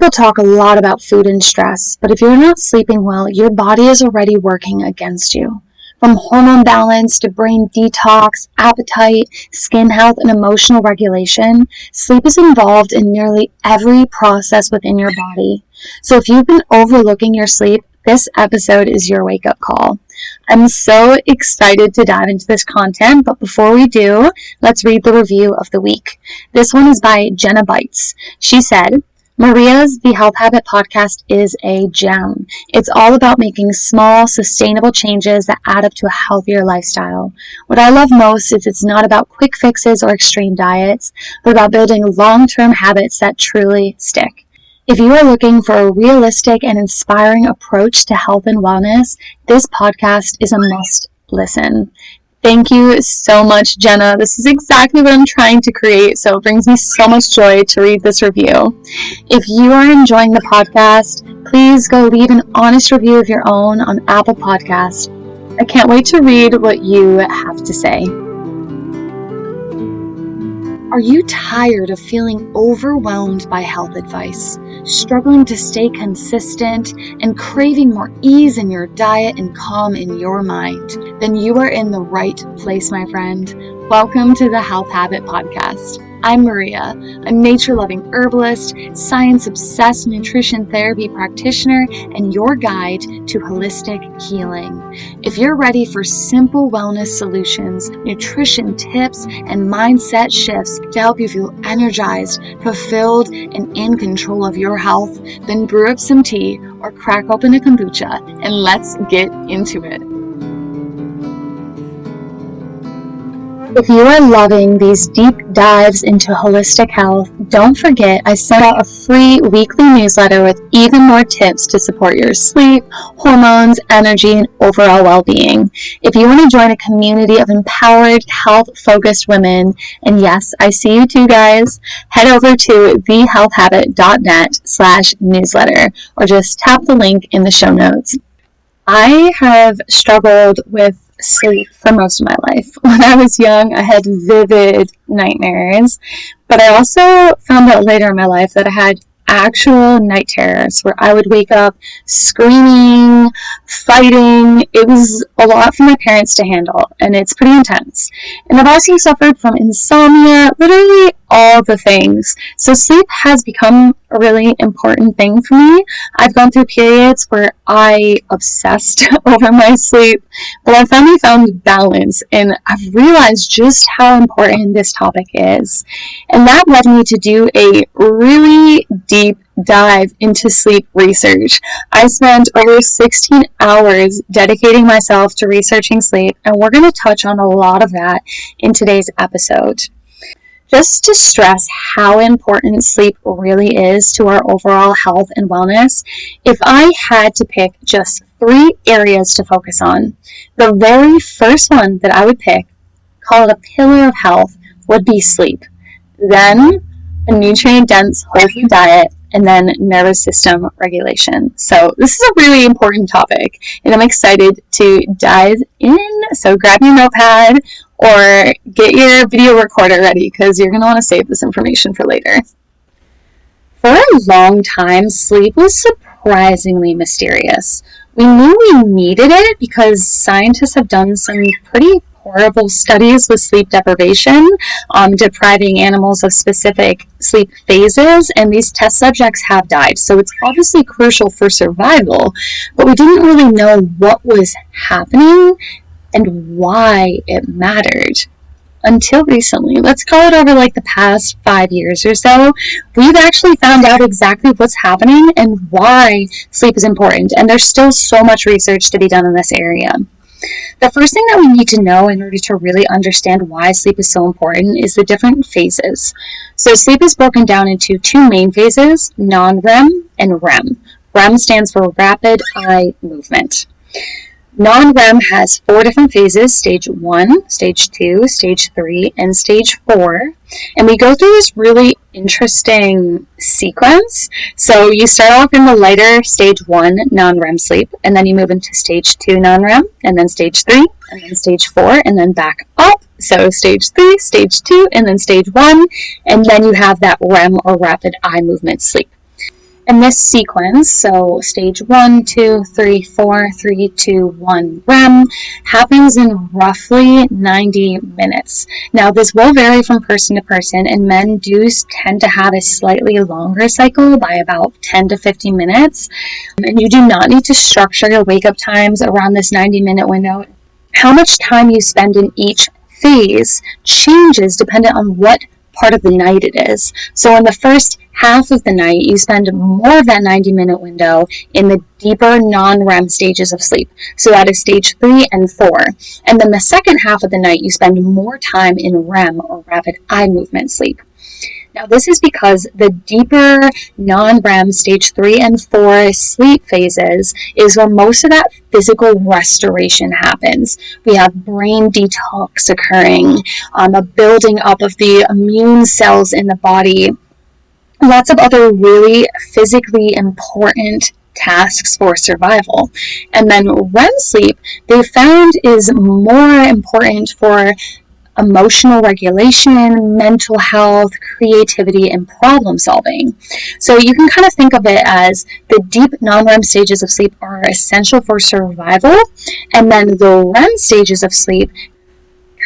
people talk a lot about food and stress, but if you're not sleeping well, your body is already working against you. From hormone balance to brain detox, appetite, skin health, and emotional regulation, sleep is involved in nearly every process within your body. So if you've been overlooking your sleep, this episode is your wake-up call. I'm so excited to dive into this content, but before we do, let's read the review of the week. This one is by Jenna Bites. She said, Maria's The Health Habit podcast is a gem. It's all about making small, sustainable changes that add up to a healthier lifestyle. What I love most is it's not about quick fixes or extreme diets, but about building long-term habits that truly stick. If you are looking for a realistic and inspiring approach to health and wellness, this podcast is a must listen. Thank you so much, Jenna. This is exactly what I'm trying to create, so it brings me so much joy to read this review. If you are enjoying the podcast, please go leave an honest review of your own on Apple Podcast. I can't wait to read what you have to say. Are you tired of feeling overwhelmed by health advice, struggling to stay consistent, and craving more ease in your diet and calm in your mind? Then you are in the right place, my friend. Welcome to the Health Habit Podcast. I'm Maria, a nature-loving herbalist, science-obsessed nutrition therapy practitioner, and your guide to holistic healing. If you're ready for simple wellness solutions, nutrition tips, and mindset shifts to help you feel energized, fulfilled, and in control of your health, then brew up some tea or crack open a kombucha, and let's get into it. If you are loving these deep dives into holistic health, don't forget I sent out a free weekly newsletter with even more tips to support your sleep, hormones, energy, and overall well-being. If you want to join a community of empowered, health-focused women, and yes, I see you too, guys, head over to thehealthhabit.net/newsletter or just tap the link in the show notes. I have struggled with sleep for most of my life. When I was young, I had vivid nightmares, but I also found out later in my life that I had actual night terrors where I would wake up screaming, fighting. It was a lot for my parents to handle, and it's pretty intense. And I've also suffered from insomnia, literally all the things. So sleep has become a really important thing for me. I've gone through periods where I obsessed over my sleep, but I finally found balance, and I've realized just how important this topic is. And that led me to do a really deep dive into sleep research. I spent over 16 hours dedicating myself to researching sleep, and we're going to touch on a lot of that in today's episode. Just to stress how important sleep really is to our overall health and wellness, if I had to pick just 3 areas to focus on, the very first one that I would pick, call it a pillar of health, would be sleep. Then a nutrient-dense whole food diet, and then nervous system regulation. So this is a really important topic, and I'm excited to dive in. So grab your notepad or get your video recorder ready because you're going to want to save this information for later. For a long time, sleep was surprisingly mysterious. We knew we needed it because scientists have done some pretty horrible studies with sleep deprivation, depriving animals of specific sleep phases, and these test subjects have died. So it's obviously crucial for survival, but we didn't really know what was happening and why it mattered. Until recently, let's call it over like the past 5 years or so, we've actually found out exactly what's happening and why sleep is important, and there's still so much research to be done in this area. The first thing that we need to know in order to really understand why sleep is so important is the different phases. So sleep is broken down into 2 main phases, non-REM and REM. REM stands for rapid eye movement. Non-REM has 4 different phases, stage 1, stage 2, stage 3, and stage 4. And we go through this really interesting sequence. So you start off in the lighter stage 1 non-REM sleep, and then you move into stage 2 non-REM, and then stage 3, and then stage 4, and then back up. So stage 3, stage 2, and then stage 1, and then you have that REM or rapid eye movement sleep. And this sequence, so stage 1, 2, 3, 4, 3, 2, 1 REM, happens in roughly 90 minutes. Now, this will vary from person to person, and men do tend to have a slightly longer cycle by about 10 to 15 minutes. And you do not need to structure your wake-up times around this 90-minute window. How much time you spend in each phase changes dependent on what part of the night it is. So in the first half of the night, you spend more of that 90-minute window in the deeper non-REM stages of sleep. So that is stage 3 and 4. And then the second half of the night, you spend more time in REM, or rapid eye movement sleep. Now, this is because the deeper non-REM stage 3 and 4 sleep phases is where most of that physical restoration happens. We have brain detox occurring, a building up of the immune cells in the body, lots of other really physically important tasks for survival. And then REM sleep, they found, is more important for emotional regulation, mental health, creativity, and problem solving. So you can kind of think of it as the deep non-REM stages of sleep are essential for survival, and then the REM stages of sleep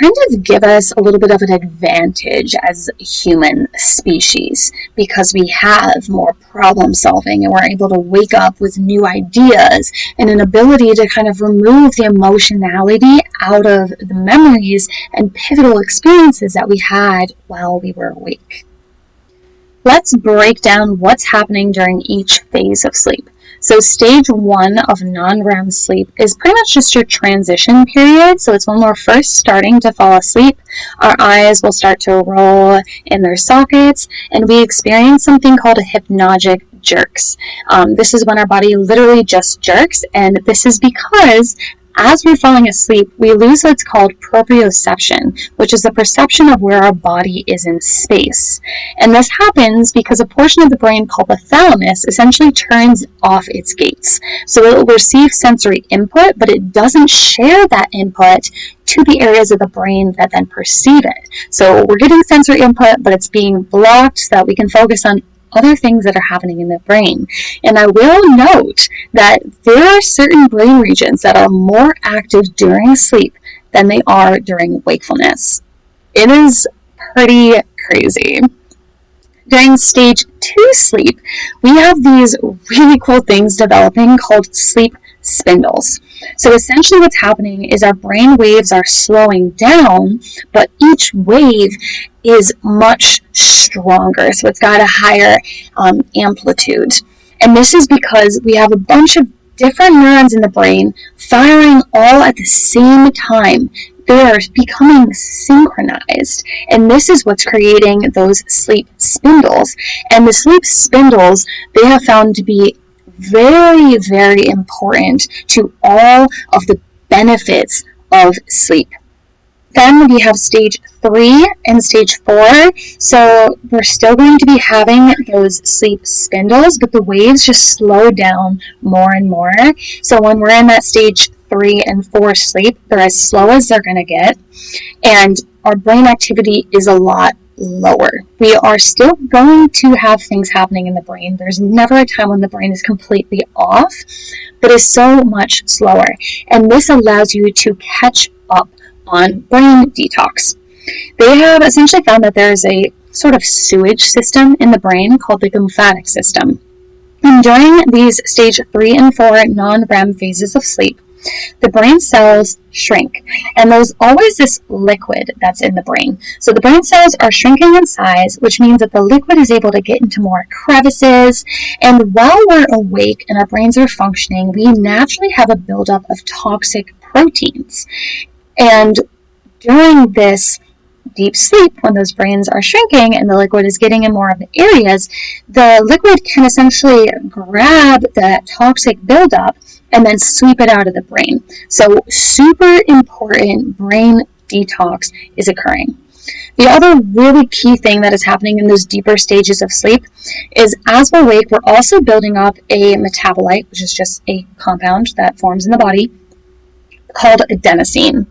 kind of give us a little bit of an advantage as a human species because we have more problem solving and we're able to wake up with new ideas and an ability to kind of remove the emotionality out of the memories and pivotal experiences that we had while we were awake. Let's break down what's happening during each phase of sleep. So stage 1 of non-REM sleep is pretty much just your transition period. So it's when we're first starting to fall asleep. Our eyes will start to roll in their sockets, and we experience something called a hypnagogic jerks. This is when our body literally just jerks, and this is because as we're falling asleep, we lose what's called proprioception, which is the perception of where our body is in space. And this happens because a portion of the brain called the thalamus essentially turns off its gates. So it will receive sensory input, but it doesn't share that input to the areas of the brain that then perceive it. So we're getting sensory input, but it's being blocked so that we can focus on other things that are happening in the brain. And I will note that there are certain brain regions that are more active during sleep than they are during wakefulness. It is pretty crazy. During stage 2 sleep, we have these really cool things developing called sleep spindles. So essentially what's happening is our brain waves are slowing down, but each wave is much stronger. So it's got a higher amplitude. And this is because we have a bunch of different neurons in the brain firing all at the same time. They are becoming synchronized, and this is what's creating those sleep spindles. And the sleep spindles, they have found to be very, very important to all of the benefits of sleep. Then we have stage 3 and stage 4. So we're still going to be having those sleep spindles, but the waves just slow down more and more. So when we're in that stage 3 and 4 sleep, they're as slow as they're going to get, and our brain activity is a lot lower. We are still going to have things happening in the brain. There's never a time when the brain is completely off, but is so much slower. And this allows you to catch up on brain detox. They have essentially found that there's a sort of sewage system in the brain called the lymphatic system. And during these stage 3 and 4 non-REM phases of sleep, the brain cells shrink, and there's always this liquid that's in the brain. So the brain cells are shrinking in size, which means that the liquid is able to get into more crevices, and while we're awake and our brains are functioning, we naturally have a buildup of toxic proteins. And during this deep sleep, when those brains are shrinking and the liquid is getting in more of the areas, the liquid can essentially grab that toxic buildup and then sweep it out of the brain. So super important brain detox is occurring. The other really key thing that is happening in those deeper stages of sleep is as we're awake, we're also building up a metabolite, which is just a compound that forms in the body, called adenosine.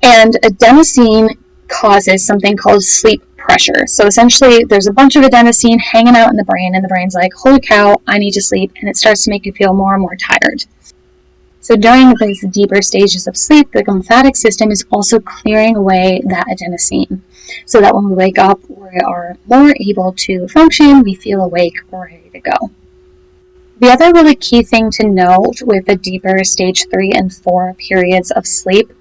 And adenosine causes something called sleep pressure. So essentially, there's a bunch of adenosine hanging out in the brain, and the brain's like, holy cow, I need to sleep, and it starts to make you feel more and more tired. So during these deeper stages of sleep, the lymphatic system is also clearing away that adenosine, so that when we wake up, we are more able to function, we feel awake, we're ready to go. The other really key thing to note with the deeper stage 3 and 4 periods of sleep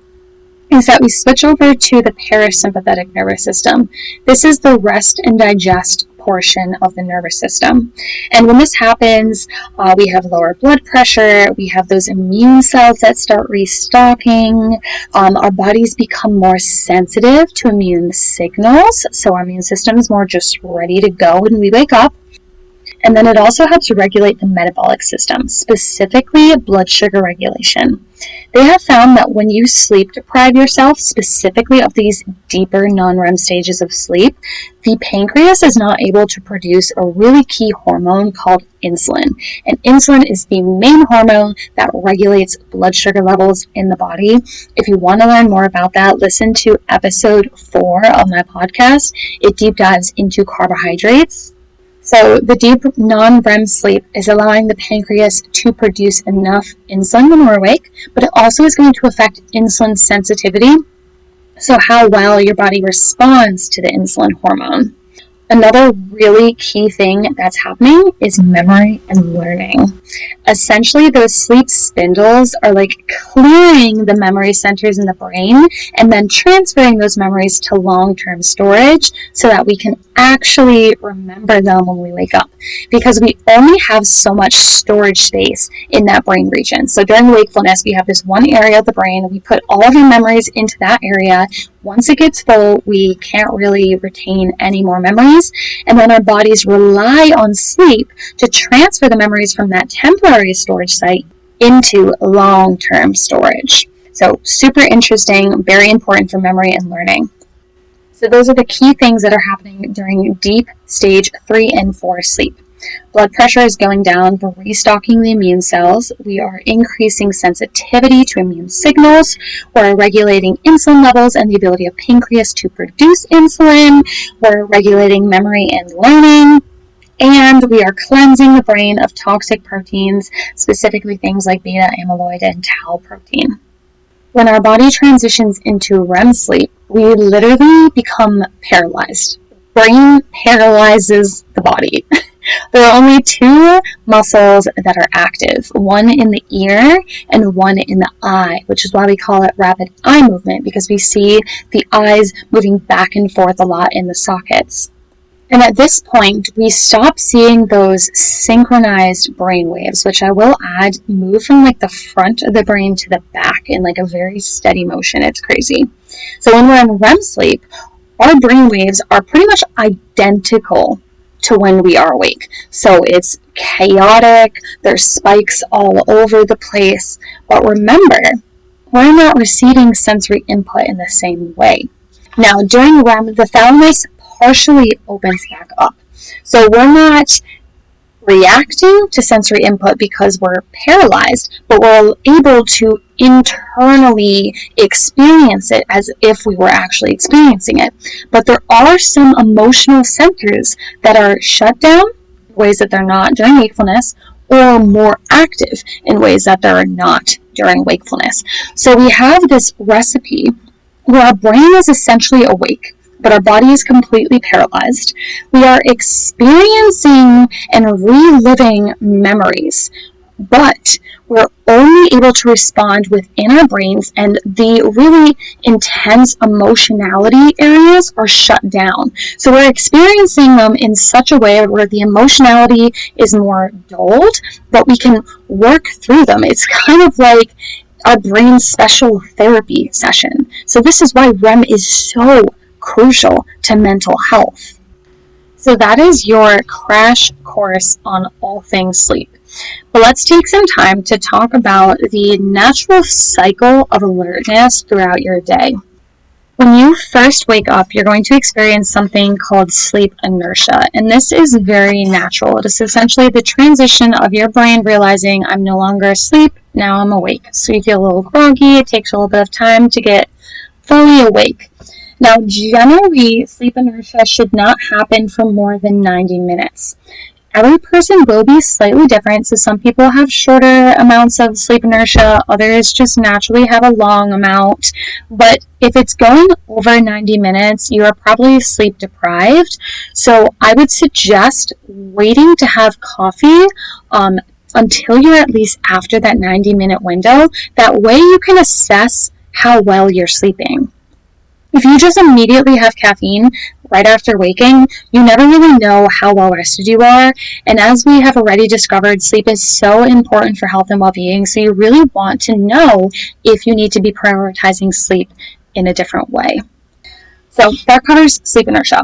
is that we switch over to the parasympathetic nervous system. This is the rest and digest portion of the nervous system. And when this happens, we have lower blood pressure, we have those immune cells that start restocking, our bodies become more sensitive to immune signals, so our immune system is more just ready to go when we wake up. And then it also helps regulate the metabolic system, specifically blood sugar regulation. They have found that when you sleep deprive yourself, specifically of these deeper non-REM stages of sleep, the pancreas is not able to produce a really key hormone called insulin. And insulin is the main hormone that regulates blood sugar levels in the body. If you want to learn more about that, listen to episode 4 of my podcast. It deep dives into carbohydrates. So the deep non-REM sleep is allowing the pancreas to produce enough insulin when we're awake, but it also is going to affect insulin sensitivity, so how well your body responds to the insulin hormone. Another really key thing that's happening is memory and learning. Essentially, those sleep spindles are like clearing the memory centers in the brain and then transferring those memories to long-term storage so that we can actually remember them when we wake up. Because we only have so much storage space in that brain region. So during wakefulness, we have this one area of the brain, and we put all of our memories into that area. Once it gets full, we can't really retain any more memories, and then our bodies rely on sleep to transfer the memories from that temporary storage site into long-term storage. So super interesting, very important for memory and learning. So those are the key things that are happening during deep stage 3 and 4 sleep. Blood pressure is going down, we're restocking the immune cells, we are increasing sensitivity to immune signals, we're regulating insulin levels and the ability of pancreas to produce insulin, we're regulating memory and learning, and we are cleansing the brain of toxic proteins, specifically things like beta amyloid and tau protein. When our body transitions into REM sleep, we literally become paralyzed. Brain paralyzes the body. There are only 2 muscles that are active, one in the ear and one in the eye, which is why we call it rapid eye movement, because we see the eyes moving back and forth a lot in the sockets. And at this point, we stop seeing those synchronized brain waves, which I will add move from like the front of the brain to the back in like a very steady motion. It's crazy. So when we're in REM sleep, our brain waves are pretty much identical to when we are awake. So it's chaotic, there's spikes all over the place, but remember, we're not receiving sensory input in the same way. Now, during REM, the thalamus partially opens back up. So we're not reacting to sensory input because we're paralyzed, but we're able to internally experience it as if we were actually experiencing it. But there are some emotional centers that are shut down in ways that they're not during wakefulness, or more active in ways that they're not during wakefulness. So we have this recipe where our brain is essentially awake, but our body is completely paralyzed. We are experiencing and reliving memories, but we're only able to respond within our brains, and the really intense emotionality areas are shut down. So we're experiencing them in such a way where the emotionality is more dulled, but we can work through them. It's kind of like our brain's special therapy session. So this is why REM is so crucial to mental health. So that is your crash course on all things sleep. But let's take some time to talk about the natural cycle of alertness throughout your day. When you first wake up, you're going to experience something called sleep inertia, and this is very natural. It is essentially the transition of your brain realizing I'm no longer asleep, now I'm awake. So you feel a little groggy, it takes a little bit of time to get fully awake. Now, generally, sleep inertia should not happen for more than 90 minutes. Every person will be slightly different, so some people have shorter amounts of sleep inertia, others just naturally have a long amount, but if it's going over 90 minutes, you are probably sleep deprived, so I would suggest waiting to have coffee until you're at least after that 90-minute window. That way you can assess how well you're sleeping. If you just immediately have caffeine right after waking, you never really know how well rested you are. And as we have already discovered, sleep is so important for health and well-being. So you really want to know if you need to be prioritizing sleep in a different way. So that covers sleep inertia.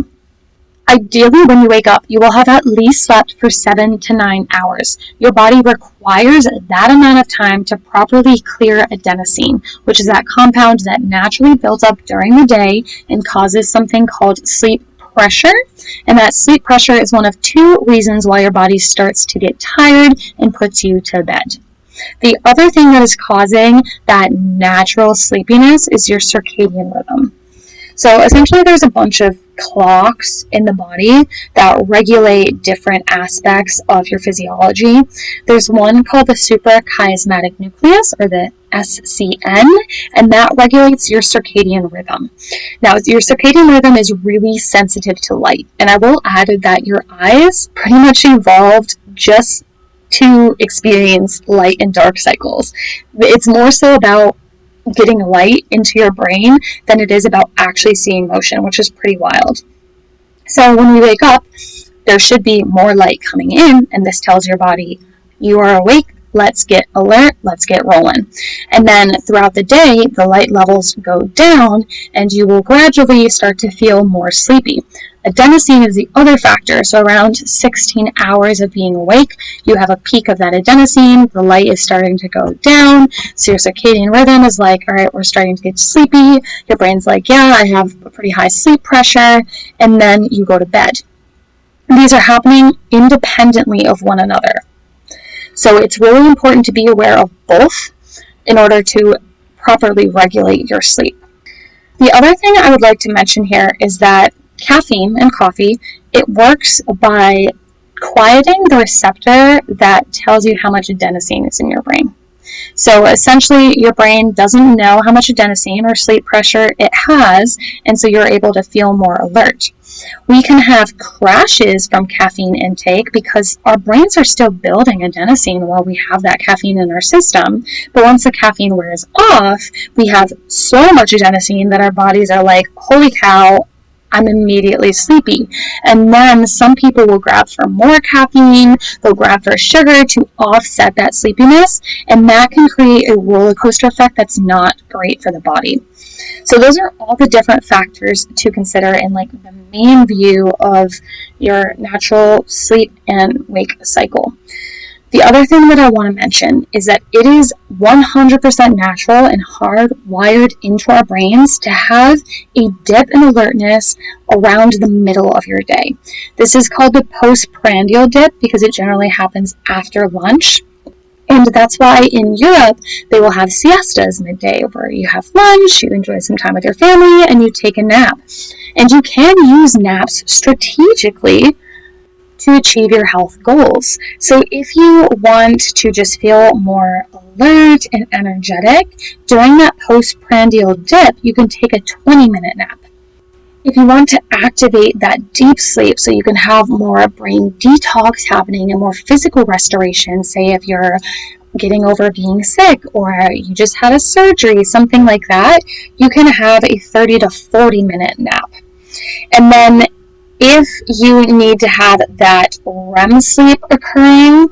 Ideally, when you wake up, you will have at least slept for 7 to 9 hours. Your body requires that amount of time to properly clear adenosine, which is that compound that naturally builds up during the day and causes something called sleep pressure. And that sleep pressure is one of 2 reasons why your body starts to get tired and puts you to bed. The other thing that is causing that natural sleepiness is your circadian rhythm. So essentially there's a bunch of clocks in the body that regulate different aspects of your physiology. There's one called the suprachiasmatic nucleus, or the SCN, and that regulates your circadian rhythm. Now, your circadian rhythm is really sensitive to light, and I will add that your eyes pretty much evolved just to experience light and dark cycles. It's more so about getting light into your brain than it is about actually seeing motion, which is pretty wild. So when we wake up, there should be more light coming in, and this tells your body, you are awake, let's get alert, let's get rolling. And then throughout the day, the light levels go down, and you will gradually start to feel more sleepy. Adenosine is the other factor, so around 16 hours of being awake, you have a peak of that adenosine, the light is starting to go down, so your circadian rhythm is like, all right, we're starting to get sleepy, your brain's like, yeah, I have a pretty high sleep pressure, and then you go to bed. These are happening independently of one another. So it's really important to be aware of both in order to properly regulate your sleep. The other thing I would like to mention here is that caffeine and coffee, it works by quieting the receptor that tells you how much adenosine is in your brain. So essentially, your brain doesn't know how much adenosine or sleep pressure it has, and so you're able to feel more alert. We can have crashes from caffeine intake because our brains are still building adenosine while we have that caffeine in our system. But once the caffeine wears off, we have so much adenosine that our bodies are like, holy cow, I'm immediately sleepy. And then some people will grab for more caffeine, they'll grab for sugar to offset that sleepiness, and that can create a roller coaster effect that's not great for the body. So those are all the different factors to consider in like the main view of your natural sleep and wake cycle. The other thing that I want to mention is that it is 100% natural and hardwired into our brains to have a dip in alertness around the middle of your day. This is called the postprandial dip because it generally happens after lunch. And that's why in Europe, they will have siestas midday where you have lunch, you enjoy some time with your family, and you take a nap. And you can use naps strategically to achieve your health goals. So if you want to just feel more alert and energetic, during that postprandial dip, you can take a 20-minute nap. If you want to activate that deep sleep so you can have more brain detox happening and more physical restoration, say if you're getting over being sick or you just had a surgery, something like that, you can have a 30 to 40-minute nap. And then if you need to have that REM sleep occurring,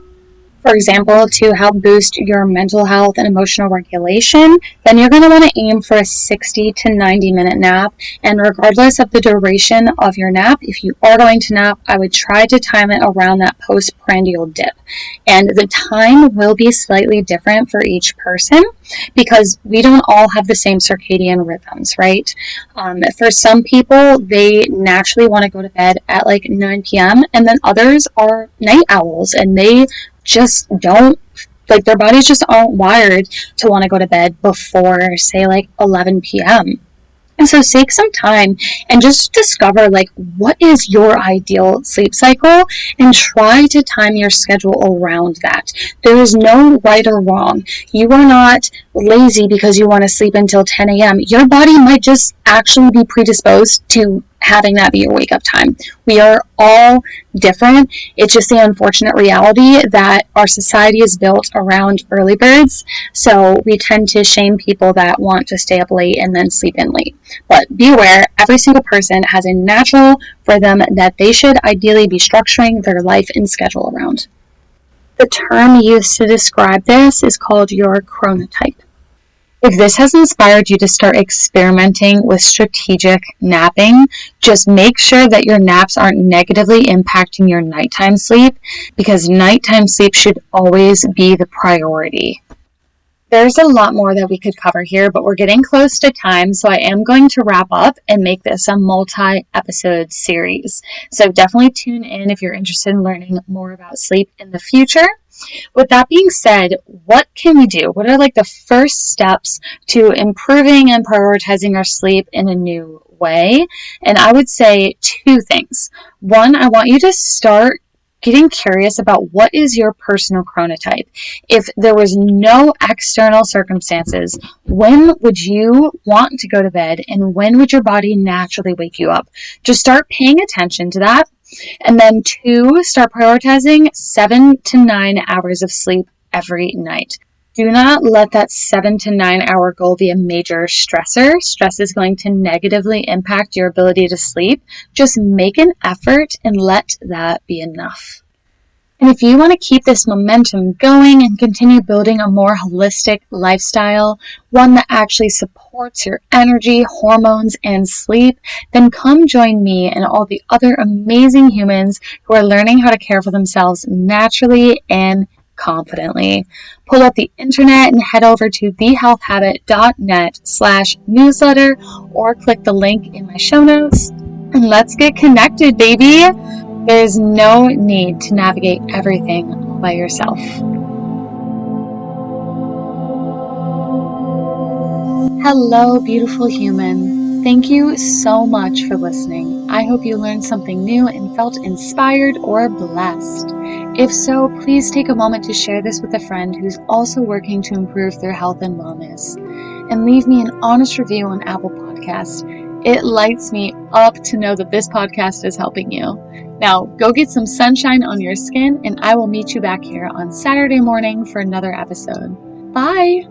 for example, to help boost your mental health and emotional regulation, then you're going to want to aim for a 60 to 90-minute nap. And regardless of the duration of your nap, if you are going to nap, I would try to time it around that postprandial dip. And the time will be slightly different for each person because we don't all have the same circadian rhythms, right? For some people, they naturally want to go to bed at like 9 p.m. and then others are night owls and they just don't, like their bodies just aren't wired to want to go to bed before, say, like 11 p.m. And so take some time and just discover what is your ideal sleep cycle and try to time your schedule around that. There is no right or wrong. You are not lazy because you want to sleep until 10 a.m. Your body might just actually be predisposed to having that be your wake up time. We are all different. It's just the unfortunate reality that our society is built around early birds. So we tend to shame people that want to stay up late and then sleep in late. But be aware, every single person has a natural rhythm that they should ideally be structuring their life and schedule around. The term used to describe this is called your chronotype. If this has inspired you to start experimenting with strategic napping, just make sure that your naps aren't negatively impacting your nighttime sleep, because nighttime sleep should always be the priority. There's a lot more that we could cover here, but we're getting close to time, so I am going to wrap up and make this a multi-episode series. So definitely tune in if you're interested in learning more about sleep in the future. With that being said, what can we do? What are the first steps to improving and prioritizing our sleep in a new way? And I would say two things. One, I want you to start getting curious about what is your personal chronotype. If there was no external circumstances, when would you want to go to bed and when would your body naturally wake you up? Just start paying attention to that. And then two, start prioritizing 7 to 9 hours of sleep every night. Do not let that 7 to 9 hour goal be a major stressor. Stress is going to negatively impact your ability to sleep. Just make an effort and let that be enough. And if you want to keep this momentum going and continue building a more holistic lifestyle, one that actually supports your energy, hormones, and sleep, then come join me and all the other amazing humans who are learning how to care for themselves naturally and confidently. Pull up the internet and head over to thehealthhabit.net/newsletter or click the link in my show notes and let's get connected, baby. There's no need to navigate everything all by yourself. Hello, beautiful human. Thank you so much for listening. I hope you learned something new and felt inspired or blessed. If so, please take a moment to share this with a friend who's also working to improve their health and wellness. And leave me an honest review on Apple Podcasts. It lights me up to know that this podcast is helping you. Now, go get some sunshine on your skin, and I will meet you back here on Saturday morning for another episode. Bye!